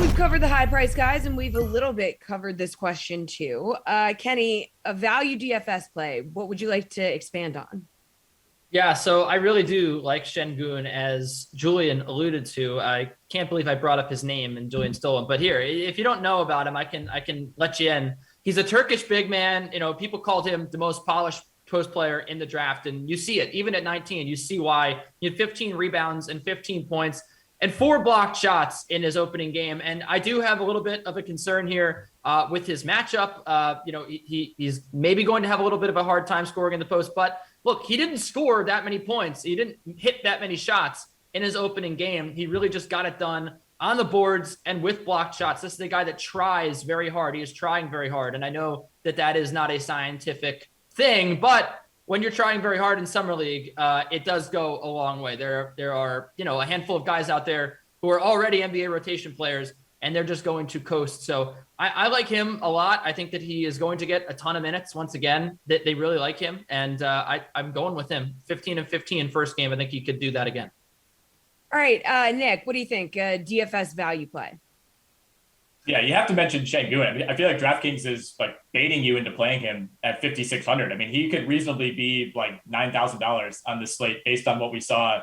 we've covered the high price guys, and we've a little bit covered this question too. Kenny, a value DFS play, what would you like to expand on? Yeah, so I really do like Sengun, as Julian alluded to. I can't believe I brought up his name and Julian stole him. But here, if you don't know about him, I can let you in. He's a Turkish big man. You know, people called him the most polished post player in the draft, and you see it. Even at 19, you see why. He had 15 rebounds and 15 points and 4 blocked shots in his opening game. And I do have a little bit of a concern here with his matchup. He's maybe going to have a little bit of a hard time scoring in the post, but look, he didn't score that many points. He didn't hit that many shots in his opening game. He really just got it done on the boards and with blocked shots. This is the guy that tries very hard. He is trying very hard. And I know that that is not a scientific thing, but when you're trying very hard in Summer League, it does go a long way. There are, a handful of guys out there who are already NBA rotation players, and they're just going to coast. So I like him a lot. I think that he is going to get a ton of minutes once again. That they really like him, and I'm going with him. 15 and 15 first game. I think he could do that again. All right, Nick, what do you think? DFS value play? Yeah, you have to mention Sengun. I mean, I feel like DraftKings is like baiting you into playing him at 5,600. I mean, he could reasonably be like $9,000 on this slate based on what we saw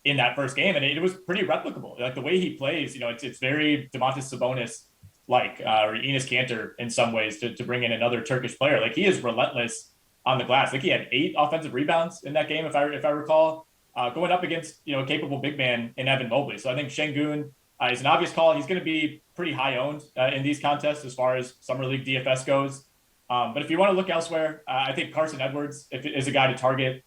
in that first game, and it was pretty replicable. Like the way he plays, it's very Domantas Sabonis like or Enes Kanter in some ways to bring in another Turkish player. Like he is relentless on the glass. Like he had 8 offensive rebounds in that game, if I recall, going up against a capable big man in Evan Mobley. So I think Sengun is an obvious call. He's going to be pretty high owned in these contests as far as Summer League DFS goes. But if you want to look elsewhere, I think Carson Edwards is a guy to target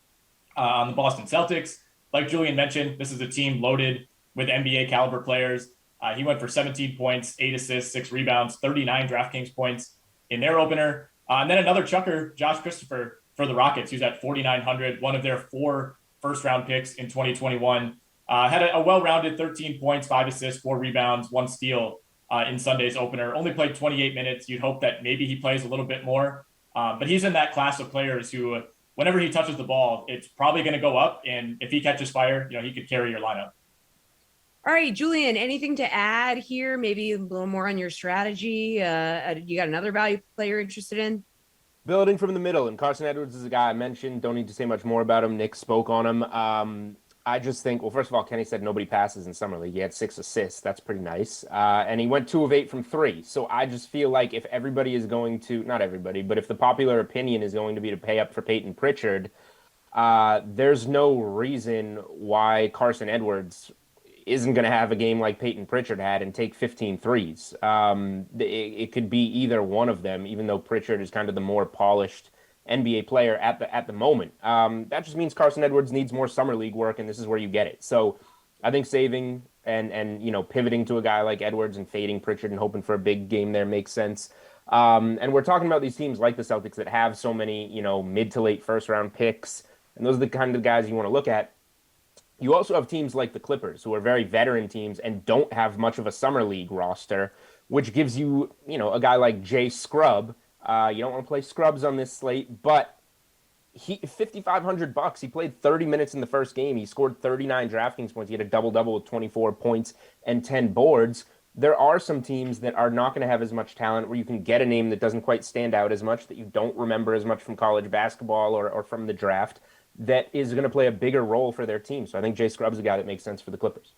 on the Boston Celtics. Like Julian mentioned, this is a team loaded with NBA caliber players. He went for 17 points, 8 assists, 6 rebounds, 39 DraftKings points in their opener. And then another chucker, Josh Christopher for the Rockets, who's at 4,900, one of their 4 first-round picks in 2021. Had a well-rounded 13 points, 5 assists, 4 rebounds, 1 steal in Sunday's opener. Only played 28 minutes. You'd hope that maybe he plays a little bit more. But he's in that class of players who, whenever he touches the ball, it's probably going to go up. And if he catches fire, he could carry your lineup. All right, Julian, anything to add here? Maybe a little more on your strategy. You got another value player interested in? Building from the middle, and Carson Edwards is a guy I mentioned. Don't need to say much more about him. Nick spoke on him. I just think, well, first of all, Kenny said nobody passes in Summer League. He had 6 assists. That's pretty nice. And he went 2 of 8 from 3. So I just feel like if everybody is going to, not everybody, but if the popular opinion is going to be to pay up for Peyton Pritchard, there's no reason why Carson Edwards isn't going to have a game like Peyton Pritchard had and take 15 threes. It could be either one of them, even though Pritchard is kind of the more polished NBA player at the moment. That just means Carson Edwards needs more Summer League work, and this is where you get it. So I think saving and pivoting to a guy like Edwards and fading Pritchard and hoping for a big game there makes sense. And we're talking about these teams like the Celtics that have so many, mid to late first round picks, and those are the kind of guys you want to look at. You also have teams like the Clippers, who are very veteran teams and don't have much of a Summer League roster, which gives you, a guy like Jay Scrubb. You don't want to play Scrubs on this slate, but $5,500. He played 30 minutes in the first game. He scored 39 DraftKings points. He had a double-double with 24 points and 10 boards. There are some teams that are not going to have as much talent where you can get a name that doesn't quite stand out as much, that you don't remember as much from college basketball or from the draft, that is going to play a bigger role for their team. So I think Jay Scrubb's a guy that makes sense for the Clippers.